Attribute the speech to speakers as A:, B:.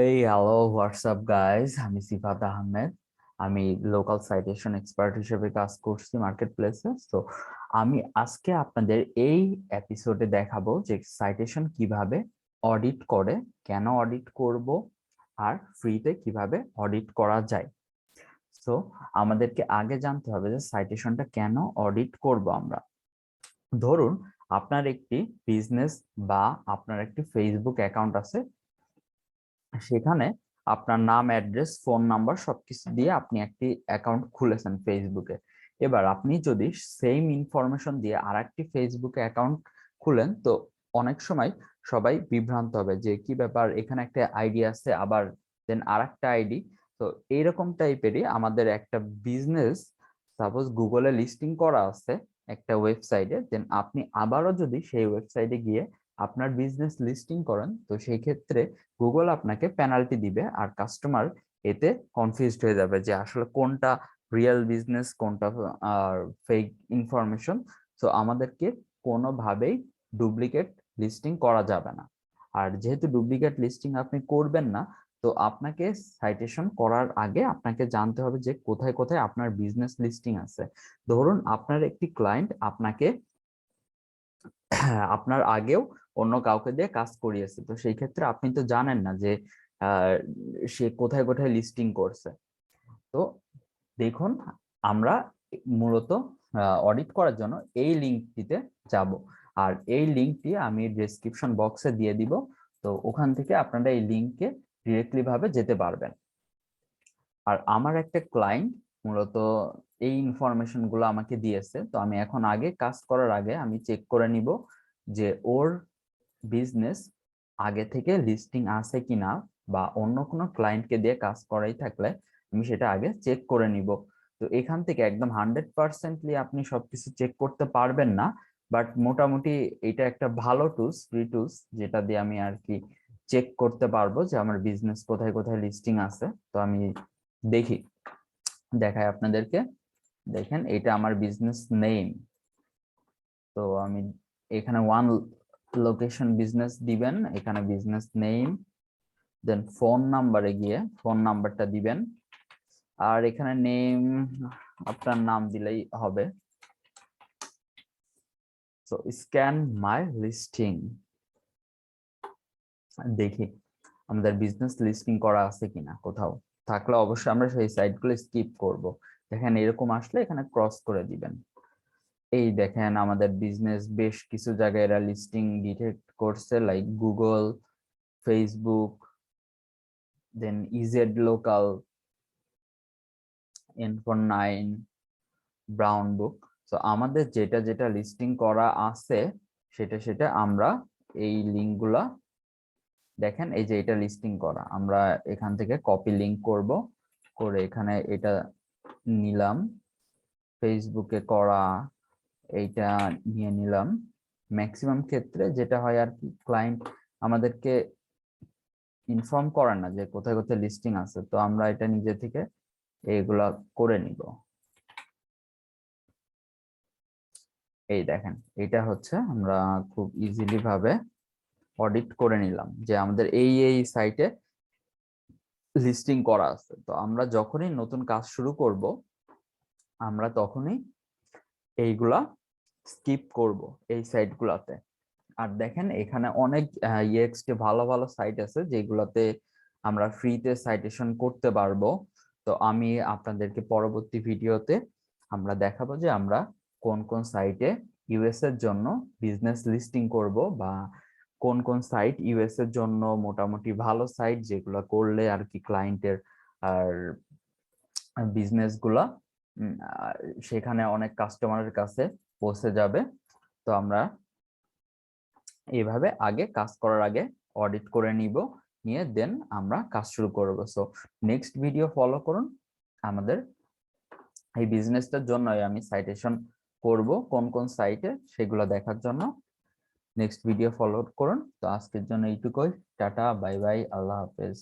A: এই hello WhatsApp guys, আমি সিফাত আহমেদ। আমি লোকাল সাইটেশন এক্সপার্ট হিসেবে কাজ করছি মার্কেট প্লেসে। তো আমি আজকে আপনাদের এই এপিসোডে দেখাবো যে সাইটেশন কিভাবে অডিট করে, কেন অডিট করব, আর ফ্রিতে কিভাবে অডিট করা যায়। তো আমাদেরকে আগে জানতে হবে যে সাইটেশনটা কেন অডিট করব আমরা। ধরুন আপনার একটি বিজনেস বা আপনার একটি ফেসবুক অ্যাকাউন্ট আছে, সেখানে আপনার নাম, অ্যাড্রেস, ফোন নাম্বার সবকিছু দিয়ে আপনি একটি অ্যাকাউন্ট খুলেছেন ফেসবুকে। এবার আপনি যদি সেম ইনফরমেশন দিয়ে আরেকটি ফেসবুকে অ্যাকাউন্ট খুলেন, তো অনেক সময় সবাই বিভ্রান্ত হবে যে কি ব্যাপার, এখানে একটা আইডি আছে আবার দেন আরেকটা আইডি। তো এইরকম টাইপেরই আমাদের একটা বিজনেস, সাপোজ গুগলে লিস্টিং করা আছে একটা ওয়েবসাইটে, দেন আপনি আবারও যদি সেই ওয়েবসাইটে গিয়ে আপনার বিজনেস লিস্টিং করেন, তো সেই ক্ষেত্রে গুগল আপনাকে পেনাল্টি দিবে আর কাস্টমার এতে কনফিউজড হয়ে যাবে যে আসলে কোনটা রিয়েল বিজনেস, কোনটা ফেক ইনফরমেশন। তো আমাদেরকে কোনোভাবেই ডুপ্লিকেট লিস্টিং করা যাবে না। আর যেহেতু ডুপ্লিকেট লিস্টিং আপনি করবেন না, তো আপনাকে সাইটেশন করার আগে আপনাকে জানতে হবে যে কোথায় কোথায় আপনার বিজনেস লিস্টিং আছে। ধরুন আপনার একটি ক্লায়েন্ট আপনাকে আপনার আগেও অন্য কাউকে দিয়ে কাজ করিয়েছে, তো সেই ক্ষেত্রে আপনি তো জানেন না যে আহ, সে কোথায় কোথায় লিস্টিং করছে। তো দেখুন, আমরা মূলত অডিট করার জন্য এই লিঙ্কটিতে যাব, আর এই লিঙ্কটি আমি ডেসক্রিপশন বক্সে দিয়ে দিব। তো ওখান থেকে আপনারা এই লিঙ্কে ডিরেক্টলি ভাবে যেতে পারবেন। আর আমার একটা ক্লায়েন্ট মূলত এই ইনফরমেশন গুলো আমাকে দিয়েছে, তো আমি এখন আগে কাজ করার আগে আমি চেক করে নিব যে ওর বিজনেস আগে থেকে লিস্টিং আছে কিনা, বা অন্য কোনো ক্লায়েন্টকে দিয়ে কাজ করাই থাকলে আমি সেটা আগে চেক করে নিব। তো এখান থেকে একদম 100%লি আপনি সবকিছু চেক করতে পারবেন না, বাট মোটামুটি এটা একটা ভালো টুলস, ফ্রি টুলস, যেটা দিয়ে আমি আর কি চেক করতে পারবো যে আমার বিজনেস কোথায় কোথায় লিস্টিং আছে। তো আমি দেখি, দেখাই আপনাদেরকে। দেখেন, এটা আমার বিজনেস নেম। তো আমি এখানে ওয়ান লোকেশন বিজনেস দিবেন, এখানে বিজনেস নেম, দেন ফোন নাম্বারে গিয়ে ফোন নাম্বারটা দিবেন, আর এখানে নেম আপনার নাম দিলেই হবে। সো স্ক্যান মাই লিস্টিং, দেখি আমাদের বিজনেস লিস্টিং করা আছে কিনা। কোথাও থাকলে অবশ্যই আমরা সেই সাইটগুলো স্কিপ করব। দেখেন এরকম আসলে এখানে ক্রস করে দিবেন। এই দেখেন আমাদের বিজনেস বেশ কিছু জায়গায় এরা লিস্টিং ডিটেক্ট করছে, লাইক গুগল, ফেসবুক, দেন ইজেড লোকাল, N49, ব্রাউন বুক। তো আমাদের যেটা যেটা লিস্টিং করা আছে সেটা সেটা আমরা এই লিঙ্কগুলা, দেখেন এই যে এটা লিস্টিং করা, আমরা এখান থেকে কপি লিংক করব, করে এখানে এটা নিলাম, ফেসবুকে করা এইটা নিয়ে নিলাম। ম্যাক্সিমাম ক্ষেত্রে যেটা হয় আর কি, ক্লায়েন্ট আমাদেরকে ইনফর্ম করে না যে কোথায় কোথায় লিস্টিং আছে, তো আমরা এটা নিজে থেকে এইগুলা করে নিব। এই দেখেন, এটা হচ্ছে আমরা খুব ইজিলি ভাবে অডিট করে নিলাম যে আমাদের এই এই সাইটে লিস্টিং করা আছে। তো আমরা যখনই নতুন কাজ শুরু করব, আমরা তখনই এইগুলা স্কিপ করব এই সাইটগুলাতে। আর দেখেন এখানে অনেক ইএক্সটি ভালো ভালো সাইট আছে যেগুলোতে আমরা ফ্রিতে সাইটেশন করতে পারবো। তো আমি আপনাদেরকে পরবর্তী ভিডিওতে আমরা দেখাবো যে আমরা কোন কোন সাইটে ইউএস এর জন্য বিজনেস লিস্টিং করব, বা কোন কোন সাইট ইউএস এর জন্য মোটামুটি ভালো সাইট, যেগুলো করলে আর কি ক্লায়েন্টের আর বিজনেস গুলা সেখানে অনেক কাস্টমারের কাছে পৌঁছে যাবে। তো আমরা এইভাবে আগে কাজ করার আগে অডিট করে নিব, নিয়ে দেন আমরা কাজ শুরু করব। সো নেক্সট ভিডিও ফলো করুন। আমাদের এই বিজনেসটার জন্য আমি সাইটেশন করব কোন কোন সাইটে, সেগুলো দেখার জন্য নেক্সট ভিডিও ফলো করুন। তো আজকের জন্য এইটুকুই, টাটা, বাই বাই, আল্লাহ হাফেজ।